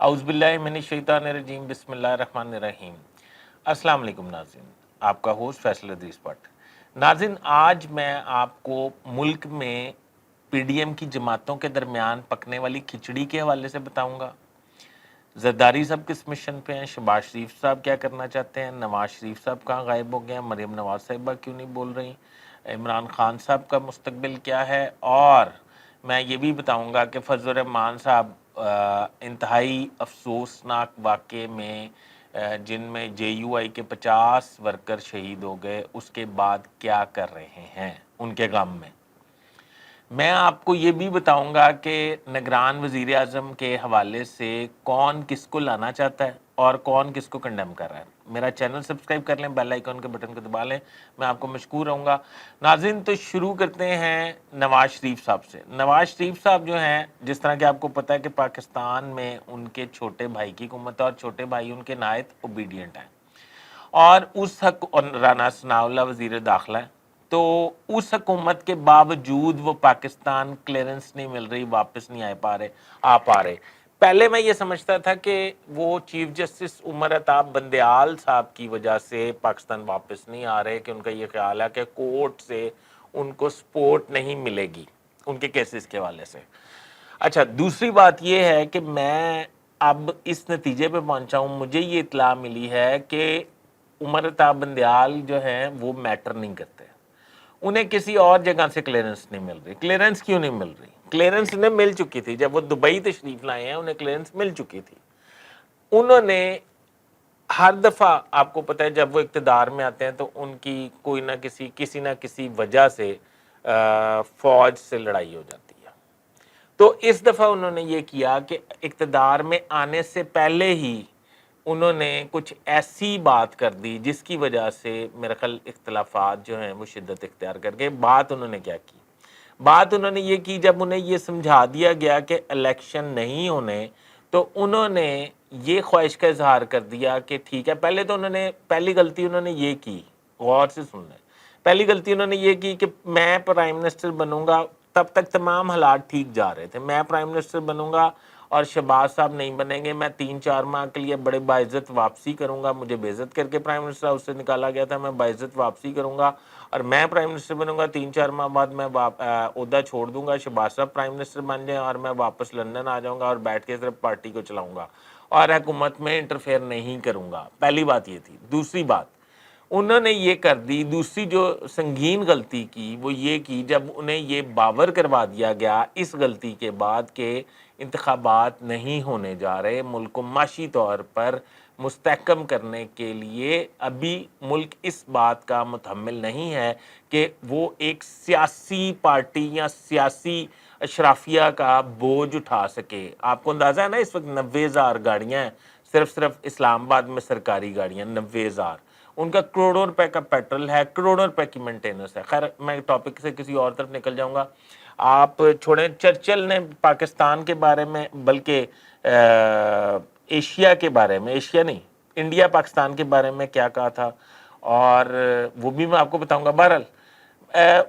اعوذ باللہ من الشیطان الرجیم بسم اللہ الرحمن الرحیم۔ السلام علیکم ناظرین، آپ کا ہوسٹ فیصل ادریس بٹ۔ ناظرین، آج میں آپ کو ملک میں پی ڈی ایم کی جماعتوں کے درمیان پکنے والی کھچڑی کے حوالے سے بتاؤں گا۔ زرداری صاحب کس مشن پہ ہیں، شہباز شریف صاحب کیا کرنا چاہتے ہیں، نواز شریف صاحب کہاں غائب ہو گئے ہیں، مریم نواز صاحبہ کیوں نہیں بول رہی، عمران خان صاحب کا مستقبل کیا ہے، اور میں یہ بھی بتاؤں گا کہ فضل الرحمان صاحب انتہائی افسوسناک واقعے میں جن میں جے یو آئی کے 50 ورکر شہید ہو گئے، اس کے بعد کیا کر رہے ہیں ان کے غم میں۔ میں آپ کو یہ بھی بتاؤں گا کہ نگران وزیر اعظم کے حوالے سے کون کس کو لانا چاہتا ہے اور کون کس کو کنڈیم کر رہا ہے۔ میرا چینل سبسکرائب کر لیں، بیل آئیکن کے بٹن کو دبا لیں، میں آپ کو مشکور رہوں گا۔ ناظرین، تو شروع کرتے ہیں نواز شریف صاحب سے۔ نواز شریف صاحب جو ہیں، جس طرح کہ آپ کو پتہ ہے کہ پاکستان میں ان کے چھوٹے بھائی کی حکومت ہے اور چھوٹے بھائی ان کے نہایت اوبیڈینٹ ہیں، اور رانا ثناء اللہ وزیر داخلہ ہے، تو اس حکومت کے باوجود وہ پاکستان کلیئرنس نہیں مل رہی، واپس نہیں آ پا رہے۔ پہلے میں یہ سمجھتا تھا کہ وہ چیف جسٹس عمر عطا بندیال صاحب کی وجہ سے پاکستان واپس نہیں آ رہے، کہ ان کا یہ خیال ہے کہ کورٹ سے ان کو سپورٹ نہیں ملے گی ان کے کیسز کے حوالے سے۔ اچھا، دوسری بات یہ ہے کہ میں اب اس نتیجے پہ پہنچا ہوں، مجھے یہ اطلاع ملی ہے کہ عمر عطا بندیال جو ہیں وہ میٹر نہیں کرتے، انہیں کسی اور جگہ سے کلیئرنس نہیں مل رہی۔ کلیئرنس کیوں نہیں مل رہی؟ کلیئرنس انہیں مل چکی تھی جب وہ دبئی تشریف لائے ہیں، انہیں کلیئرنس مل چکی تھی۔ انہوں نے ہر دفعہ، آپ کو پتہ ہے جب وہ اقتدار میں آتے ہیں تو ان کی کوئی نہ کسی نہ کسی وجہ سے فوج سے لڑائی ہو جاتی ہے۔ تو اس دفعہ انہوں نے یہ کیا کہ اقتدار میں آنے سے پہلے ہی انہوں نے کچھ ایسی بات کر دی جس کی وجہ سے میرا خیال اختلافات جو ہیں وہ شدت اختیار کر گئے۔ بات انہوں نے کیا کی؟ بات انہوں نے یہ کی، جب انہیں یہ سمجھا دیا گیا کہ الیکشن نہیں ہونے، تو انہوں نے یہ خواہش کا اظہار کر دیا کہ ٹھیک ہے۔ پہلے تو پہلی غلطی انہوں نے یہ کی، غور سے سن لیں، پہلی غلطی انہوں نے یہ کی کہ میں پرائم منسٹر بنوں گا۔ تب تک تمام حالات ٹھیک جا رہے تھے، میں پرائم منسٹر بنوں گا اور شہباز صاحب نہیں بنیں گے، میں 3-4 ماہ کے لیے بڑے باعزت واپسی کروں گا۔ مجھے بے عزت کر کے پرائم منسٹر ہاؤس سے نکالا گیا تھا، میں باعزت واپسی کروں گا اور میں پرائم منسٹر بنوں گا۔ 3-4 ماہ بعد میں عہدہ چھوڑ دوں گا، شہباز صاحب پرائم منسٹر بن جائیں اور میں واپس لندن آ جاؤں گا اور بیٹھ کے صرف پارٹی کو چلاؤں گا اور حکومت میں انٹرفیئر نہیں کروں گا۔ پہلی بات یہ تھی۔ دوسری بات انہوں نے یہ کر دی، دوسری جو سنگین غلطی کی وہ یہ کی، جب انہیں یہ باور کروا دیا گیا اس غلطی کے بعد کہ انتخابات نہیں ہونے جا رہے، ملک کو معاشی طور پر مستحکم کرنے کے لیے ابھی ملک اس بات کا متحمل نہیں ہے کہ وہ ایک سیاسی پارٹی یا سیاسی اشرافیہ کا بوجھ اٹھا سکے۔ آپ کو اندازہ ہے نا، اس وقت 90,000 گاڑیاں ہیں، صرف اسلام آباد میں سرکاری گاڑیاں 90,000، ان کا کروڑوں روپے کا پیٹرول ہے، کروڑوں روپے کی مینٹیننس ہے۔ خیر، میں ٹاپک سے کسی اور طرف نکل جاؤں گا۔ آپ چھوڑیں، چرچل نے پاکستان کے بارے میں، بلکہ ایشیا کے بارے میں، ایشیا نہیں، انڈیا پاکستان کے بارے میں کیا کہا تھا، اور وہ بھی میں آپ کو بتاؤں گا۔ بہرحال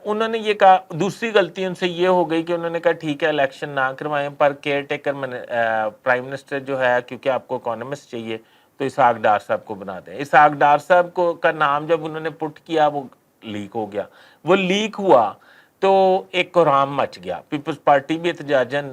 انہوں نے یہ کہا، دوسری غلطی ان سے یہ ہو گئی کہ انہوں نے کہا ٹھیک ہے الیکشن نہ کروائیں، پر کیئر ٹیکر پرائم منسٹر جو ہے، کیونکہ آپ کو اکانومسٹ چاہیے، تو اسحاق ڈار صاحب کو بنا دیں۔ اسحاق ڈار صاحب کو کا نام جب انہوں نے پٹ کیا وہ لیک ہو گیا۔ وہ لیک ہوا تو ایک کوہرام مچ گیا، پیپلز پارٹی بھی احتجاجاً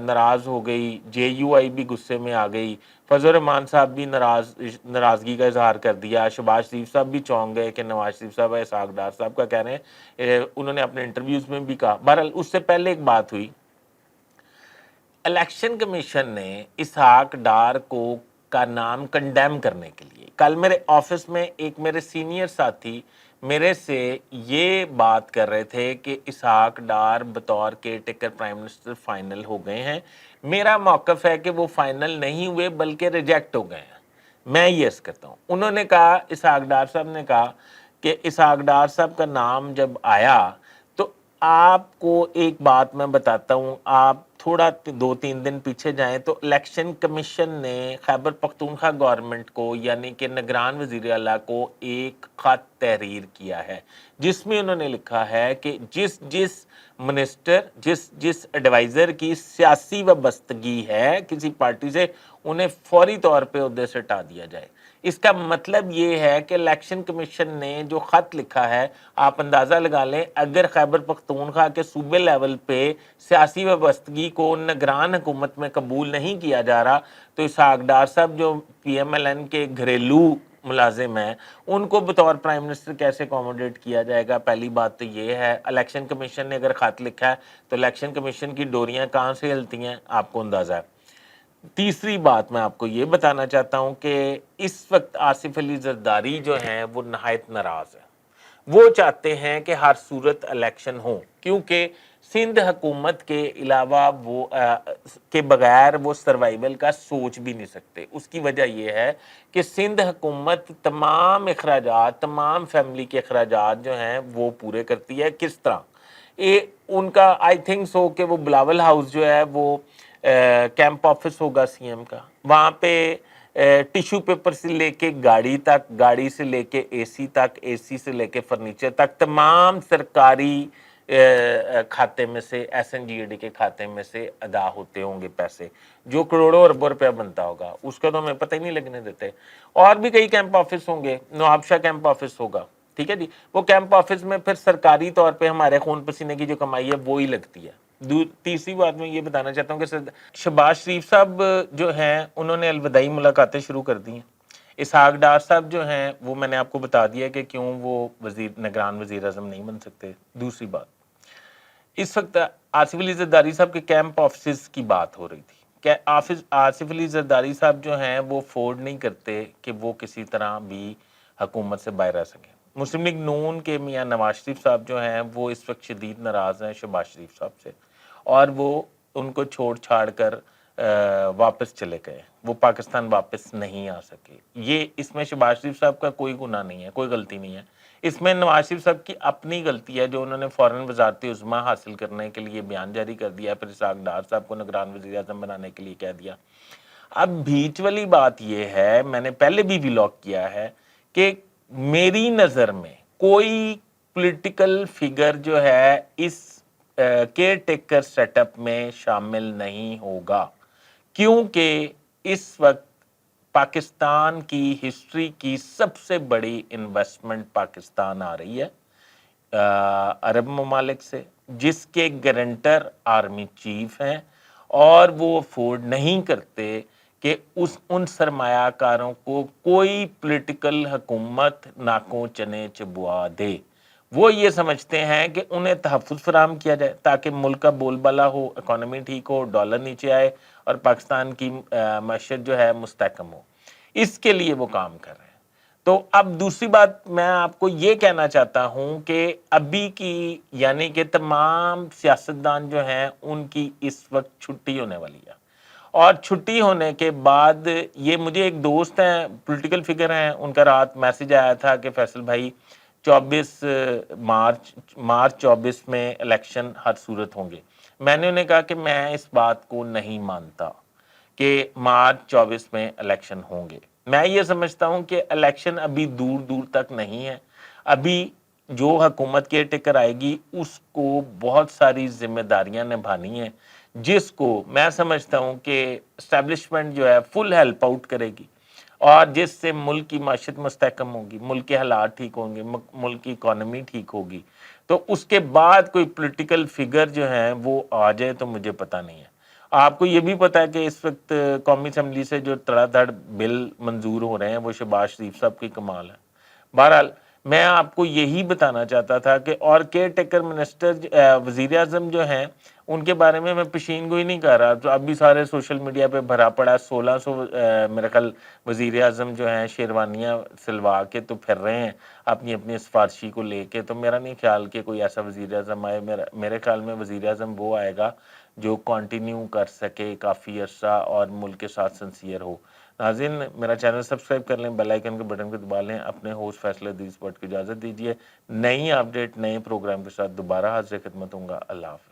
ناراض ہو گئی، جے یو آئی بھی غصے میں آ گئی، فضل الرحمان صاحب بھی ناراضگی کا اظہار کر دیا، شہباز شریف صاحب بھی چونک گئے کہ نواز شریف صاحب اسحاق ڈار صاحب کا کہہ رہے ہیں، انہوں نے اپنے انٹرویوز میں بھی کہا۔ بہرحال اس سے پہلے ایک بات ہوئی، الیکشن کمیشن نے اسحاق ڈار کا نام کنڈیم کرنے کے لیے، کل میرے آفس میں ایک میرے سینئر ساتھی میرے سے یہ بات کر رہے تھے کہ اسحاق ڈار بطور caretaker prime minister final ہو گئے ہیں۔ میرا موقف ہے کہ وہ فائنل نہیں ہوئے بلکہ ریجیکٹ ہو گئے ہیں، میں یہ عرض کرتا ہوں۔ انہوں نے کہا، اسحاق ڈار صاحب نے کہا کہ اسحاق ڈار صاحب کا نام جب آیا تو آپ کو ایک بات میں بتاتا ہوں، آپ تھوڑا 2-3 دن پیچھے جائیں تو الیکشن کمیشن نے خیبر پختونخوا گورنمنٹ کو، یعنی کہ نگران وزیر اعلیٰ کو ایک خط تحریر کیا ہے جس میں انہوں نے لکھا ہے کہ جس منسٹر، جس ایڈوائزر کی سیاسی وابستگی ہے کسی پارٹی سے، انہیں فوری طور پہ عہدے سے ہٹا دیا جائے۔ اس کا مطلب یہ ہے کہ الیکشن کمیشن نے جو خط لکھا ہے، آپ اندازہ لگا لیں، اگر خیبر پختونخوا کے صوبے لیول پہ سیاسی وابستگی کو نگران حکومت میں قبول نہیں کیا جا رہا، تو اسحاق ڈار صاحب جو پی ایم ایل این کے گھریلو ملازم ہیں، ان کو بطور پرائم منسٹر کیسے اکوموڈیٹ کیا جائے گا؟ پہلی بات تو یہ ہے۔ الیکشن کمیشن نے اگر خط لکھا ہے تو الیکشن کمیشن کی ڈوریاں کہاں سے ہلتی ہیں، آپ کو اندازہ ہے۔ تیسری بات میں آپ کو یہ بتانا چاہتا ہوں کہ اس وقت آصف علی زرداری جو ہیں وہ نہایت ناراض ہیں۔ وہ چاہتے ہیں کہ ہر صورت الیکشن ہو، کیونکہ سندھ حکومت کے علاوہ وہ کے بغیر وہ سروائیول کا سوچ بھی نہیں سکتے۔ اس کی وجہ یہ ہے کہ سندھ حکومت تمام اخراجات، تمام فیملی کے اخراجات جو ہیں وہ پورے کرتی ہے۔ کس طرح؟ ان کا آئی تھنک سو کہ وہ بلاول ہاؤس جو ہے وہ کیمپ آفس ہوگا سی ایم کا، وہاں پہ ٹیشو پیپر سے لے کے گاڑی تک، گاڑی سے لے کے اے سی تک، اے سی سے لے کے فرنیچر تک، تمام سرکاری کھاتے میں سے، ایس این جی اے ڈی کے کھاتے میں سے ادا ہوتے ہوں گے پیسے، جو کروڑوں اربوں روپیہ بنتا ہوگا، اس کا تو ہمیں پتہ ہی نہیں لگنے دیتے۔ اور بھی کئی کیمپ آفس ہوں گے، نوابشاہ کیمپ آفس ہوگا، ٹھیک ہے جی، وہ کیمپ آفس میں پھر سرکاری طور پہ ہمارے خون پسینے کی جو کمائی ہے وہی لگتی ہے۔ تیسری بات میں یہ بتانا چاہتا ہوں کہ شہباز شریف صاحب جو ہیں انہوں نے الوداعی ملاقاتیں شروع کر دی ہیں۔ اسحاق ڈار صاحب جو ہیں وہ میں نے آپ کو بتا دیا کہ کیوں وہ نگران وزیر اعظم نہیں بن سکتے۔ دوسری بات، اس وقت آصف علی زرداری صاحب کے کیمپ آفسز کی بات ہو رہی تھی کہ آصف علی زرداری صاحب جو ہیں وہ افورڈ نہیں کرتے کہ وہ کسی طرح بھی حکومت سے باہر رہ سکیں۔ مسلم لیگ نون کے میاں نواز شریف صاحب جو ہیں وہ اس وقت شدید ناراض ہیں شہباز شریف صاحب سے، اور وہ ان کو چھوڑ چھاڑ کر واپس چلے گئے، وہ پاکستان واپس نہیں آ سکے۔ یہ اس میں شہباز شریف صاحب کا کوئی گناہ نہیں ہے، کوئی غلطی نہیں ہے، اس میں نواز شریف صاحب کی اپنی غلطی ہے جو انہوں نے فوراً وزارت عظمیٰ حاصل کرنے کے لیے بیان جاری کر دیا، پھر اسحاق ڈار صاحب کو نگران وزیر اعظم بنانے کے لیے کہہ دیا۔ اب بیچ والی بات یہ ہے، میں نے پہلے بھی ولاگ کیا ہے کہ میری نظر میں کوئی پولیٹیکل فگر جو ہے اس کیئر ٹیکر سیٹ اپ میں شامل نہیں ہوگا، کیونکہ اس وقت پاکستان کی ہسٹری کی سب سے بڑی انویسٹمنٹ پاکستان آ رہی ہے عرب ممالک سے، جس کے گارنٹر آرمی چیف ہیں، اور وہ افورڈ نہیں کرتے کہ ان سرمایہ کاروں کو کوئی پولیٹیکل حکومت ناکوں چنے چبوا دے۔ وہ یہ سمجھتے ہیں کہ انہیں تحفظ فراہم کیا جائے تاکہ ملک کا بول بالا ہو، اکانومی ٹھیک ہو، ڈالر نیچے آئے اور پاکستان کی معیشت جو ہے مستحکم ہو۔ اس کے لیے وہ کام کر رہے ہیں۔ تو اب دوسری بات میں آپ کو یہ کہنا چاہتا ہوں کہ ابھی کی یعنی کہ تمام سیاستدان جو ہیں ان کی اس وقت چھٹی ہونے والی ہے، اور چھٹی ہونے کے بعد یہ مجھے ایک دوست ہیں پولیٹیکل فگر ہیں، ان کا رات میسج آیا تھا کہ فیصل بھائی 24 مارچ 24 میں الیکشن ہر صورت ہوں گے۔ میں نے انہیں کہا کہ میں اس بات کو نہیں مانتا کہ مارچ 24 میں الیکشن ہوں گے۔ میں یہ سمجھتا ہوں کہ الیکشن ابھی دور دور تک نہیں ہے، ابھی جو حکومت کے ٹکر آئے گی اس کو بہت ساری ذمہ داریاں نبھانی ہیں، جس کو میں سمجھتا ہوں کہ اسٹیبلشمنٹ جو ہے فل ہیلپ آؤٹ کرے گی، اور جس سے ملک کی معیشت مستحکم ہوگی، ملک کے حالات ٹھیک ہوں گے، ملک کی اکانومی ٹھیک ہوگی۔ تو اس کے بعد کوئی پولیٹیکل فگر جو ہیں وہ آ جائے تو مجھے پتہ نہیں ہے۔ آپ کو یہ بھی پتہ ہے کہ اس وقت قومی اسمبلی سے جو دھڑا دھڑ بل منظور ہو رہے ہیں وہ شہباز شریف صاحب کی کمال ہے۔ بہرحال میں آپ کو یہی بتانا چاہتا تھا کہ اور کیئر ٹیکر منسٹر وزیر اعظم جو ہیں ان کے بارے میں پشین گوئی نہیں کر رہا، تو اب بھی سارے سوشل میڈیا پہ بھرا پڑا 1600 میرے خیال وزیر اعظم جو ہیں شیروانیاں سلوا کے تو پھر رہے ہیں اپنی اپنی سفارشی کو لے کے۔ تو میرا نہیں خیال کہ کوئی ایسا وزیر اعظم آئے، میرے خیال میں وزیر اعظم وہ آئے گا جو کنٹینیو کر سکے کافی عرصہ اور ملک کے ساتھ سنسیئر ہو۔ ناظرین، میرا چینل سبسکرائب کر لیں، بیل آئیکن کے بٹن کو دبا لیں، اپنے ہوسٹ فیصل عدیل اسپاٹ کو اجازت دیجیے۔ نئی اپڈیٹ نئے پروگرام کے ساتھ دوبارہ حاضر خدمت ہوں گا۔ اللہ حافظ۔